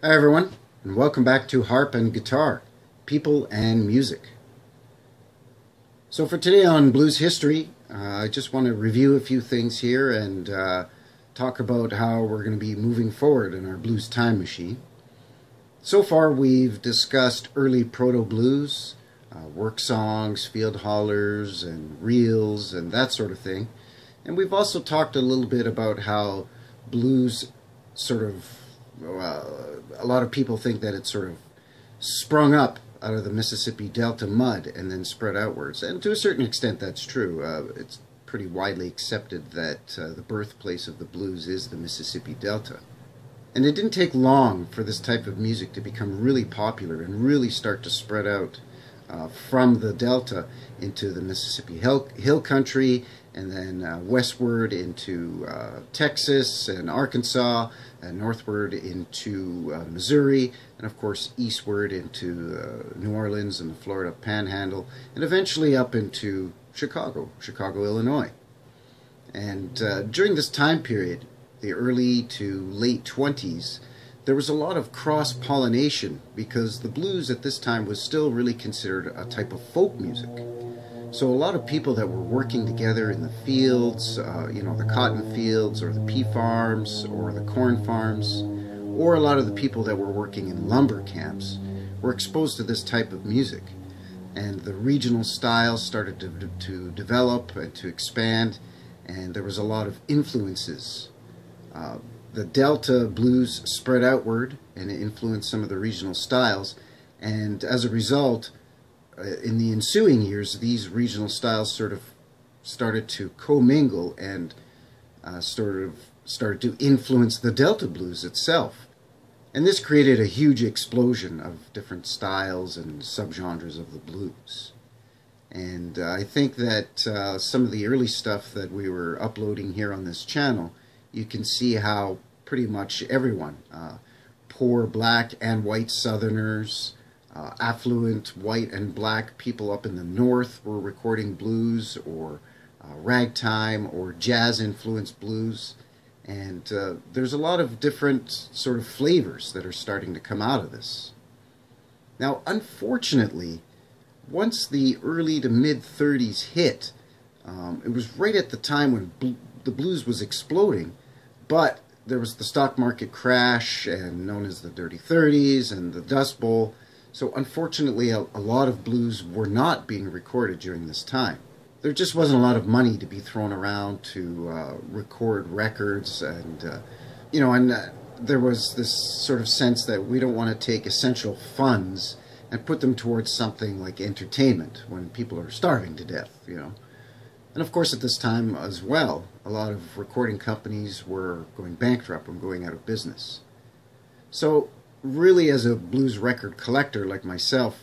Hi everyone, and welcome back to Harp and Guitar, People and Music. So for today on Blues History, I just want to review a few things here and talk about how we're going to be moving forward in our blues time machine. So far we've discussed early proto-blues, work songs, field hollers, and reels, and that sort of thing. And we've also talked a little bit about how blues a lot of people think that it sort of sprung up out of the Mississippi Delta mud and then spread outwards. And to a certain extent that's true. It's pretty widely accepted that the birthplace of the blues is the Mississippi Delta. And it didn't take long for this type of music to become really popular and really start to spread out from the Delta into the Mississippi Hill Country, and then westward into Texas and Arkansas, and northward into Missouri, and of course eastward into New Orleans and the Florida Panhandle, and eventually up into Chicago, Illinois. And during this time period, the early to late 20s, there was a lot of cross-pollination because the blues at this time was still really considered a type of folk music. So a lot of people that were working together in the fields, the cotton fields or the pea farms or the corn farms, or a lot of the people that were working in lumber camps were exposed to this type of music. And the regional styles started to develop and to expand, and there was a lot of influences. The Delta blues spread outward and it influenced some of the regional styles, and as a result, in the ensuing years, these regional styles sort of started to commingle and started to influence the Delta blues itself. And this created a huge explosion of different styles and subgenres of the blues. And I think that some of the early stuff that we were uploading here on this channel, you can see how pretty much everyone, poor black and white Southerners, affluent white and black people up in the north were recording blues, or ragtime or jazz-influenced blues. And there's a lot of different sort of flavors that are starting to come out of this. Now, unfortunately, once the early to mid-30s hit, it was right at the time when the blues was exploding, but there was the stock market crash, and known as the Dirty 30s and the Dust Bowl. So unfortunately, a lot of blues were not being recorded during this time. There just wasn't a lot of money to be thrown around to record records, and there was this sort of sense that we don't want to take essential funds and put them towards something like entertainment when people are starving to death, And of course, at this time as well, a lot of recording companies were going bankrupt and going out of business. So really, as a blues record collector like myself,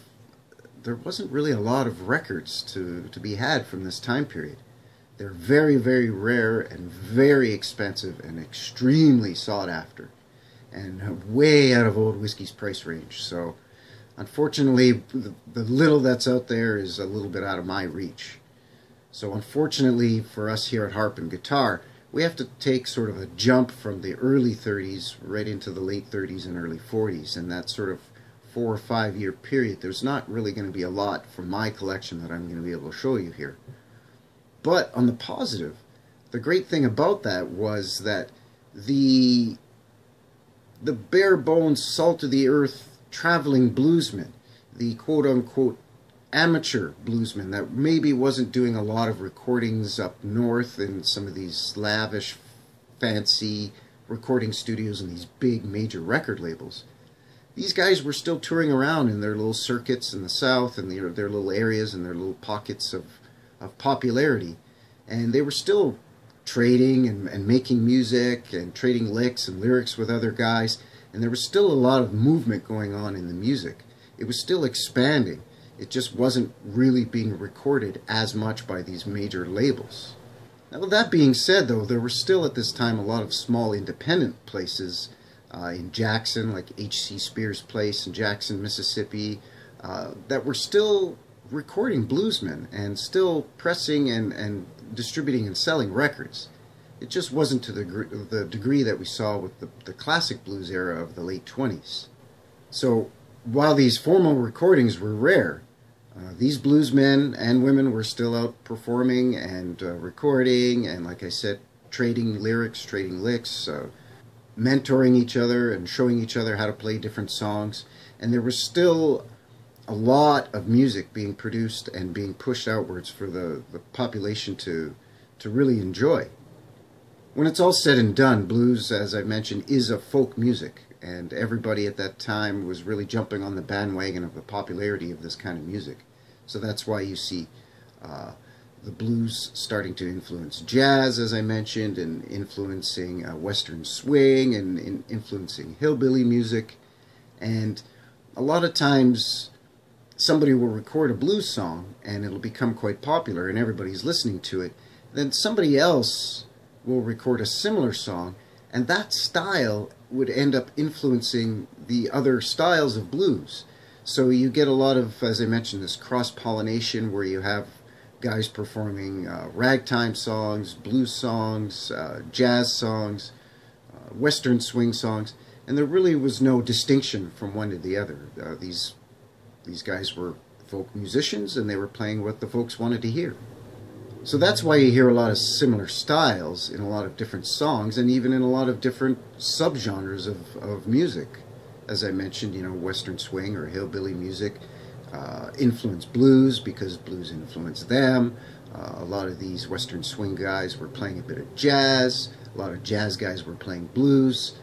there wasn't really a lot of records to be had from this time period. They're very, very rare and very expensive and extremely sought after, and way out of Old Whiskey's price range. So unfortunately, the little that's out there is a little bit out of my reach. So unfortunately for us here at Harp and Guitar, we have to take sort of a jump from the early 30s right into the late 30s and early 40s, and that sort of 4 or 5 year period. There's not really going to be a lot from my collection that I'm going to be able to show you here. But on the positive, the great thing about that was that the bare bones, salt of the earth traveling bluesman, the quote-unquote amateur bluesman that maybe wasn't doing a lot of recordings up north in some of these lavish, fancy recording studios and these big major record labels, these guys were still touring around in their little circuits in the south and their little areas and their little pockets of popularity, and they were still trading and making music and trading licks and lyrics with other guys, and there was still a lot of movement going on in the music. It was still expanding. It just wasn't really being recorded as much by these major labels. Now, with that being said, though, there were still at this time a lot of small independent places in Jackson, like H.C. Spears Place in Jackson, Mississippi, that were still recording bluesmen and still pressing and distributing and selling records. It just wasn't to the degree that we saw with the classic blues era of the late 20s. So while these formal recordings were rare, these bluesmen and women were still out performing and recording, and like I said, trading lyrics, trading licks, mentoring each other and showing each other how to play different songs. And there was still a lot of music being produced and being pushed outwards for the population to really enjoy. When it's all said and done, blues, as I mentioned, is a folk music, and everybody at that time was really jumping on the bandwagon of the popularity of this kind of music. So that's why you see the blues starting to influence jazz, as I mentioned, and influencing western swing, and influencing hillbilly music. And a lot of times somebody will record a blues song and it'll become quite popular and everybody's listening to it. Then somebody else will record a similar song, and that style would end up influencing the other styles of blues. So you get a lot of, as I mentioned, this cross-pollination where you have guys performing ragtime songs, blues songs, jazz songs, western swing songs, and there really was no distinction from one to the other. These guys were folk musicians, and they were playing what the folks wanted to hear. So that's why you hear a lot of similar styles in a lot of different songs, and even in a lot of different subgenres of music. As I mentioned, you know, western swing or hillbilly music influenced blues because blues influenced them. A lot of these western swing guys were playing a bit of jazz. A lot of jazz guys were playing blues.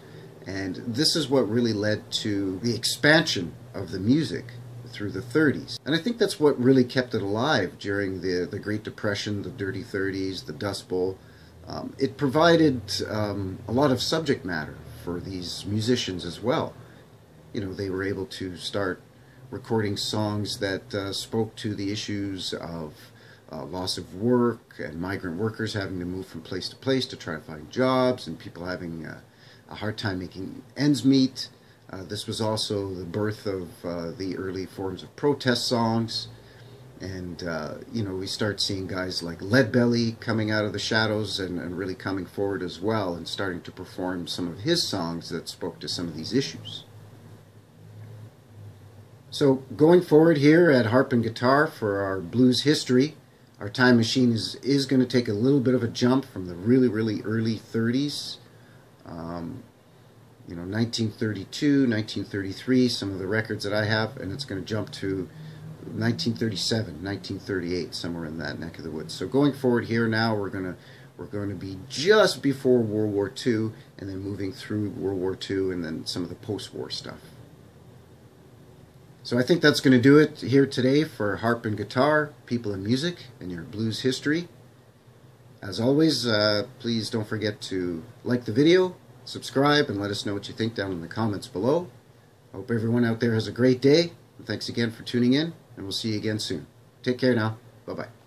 And this is what really led to the expansion of the music through the 30s. And I think that's what really kept it alive during the Great Depression, the Dirty 30s, the Dust Bowl. It provided a lot of subject matter for these musicians as well. You know, they were able to start recording songs that spoke to the issues of loss of work and migrant workers having to move from place to place to try to find jobs, and people having a hard time making ends meet. This was also the birth of the early forms of protest songs. And, you know, we start seeing guys like Leadbelly coming out of the shadows and really coming forward as well and starting to perform some of his songs that spoke to some of these issues. So going forward here at Harp and Guitar for our blues history, our time machine is going to take a little bit of a jump from the really, really early 30s. You know, 1932, 1933, some of the records that I have, and it's going to jump to 1937, 1938, somewhere in that neck of the woods. So going forward here now, we're going to be just before World War II, and then moving through World War II, and then some of the post-war stuff. So I think that's going to do it here today for Harp and Guitar, People and Music, and your blues history. As always, please don't forget to like the video, subscribe, and let us know what you think down in the comments below. I hope everyone out there has a great day, and thanks again for tuning in, and we'll see you again soon. Take care now. Bye-bye.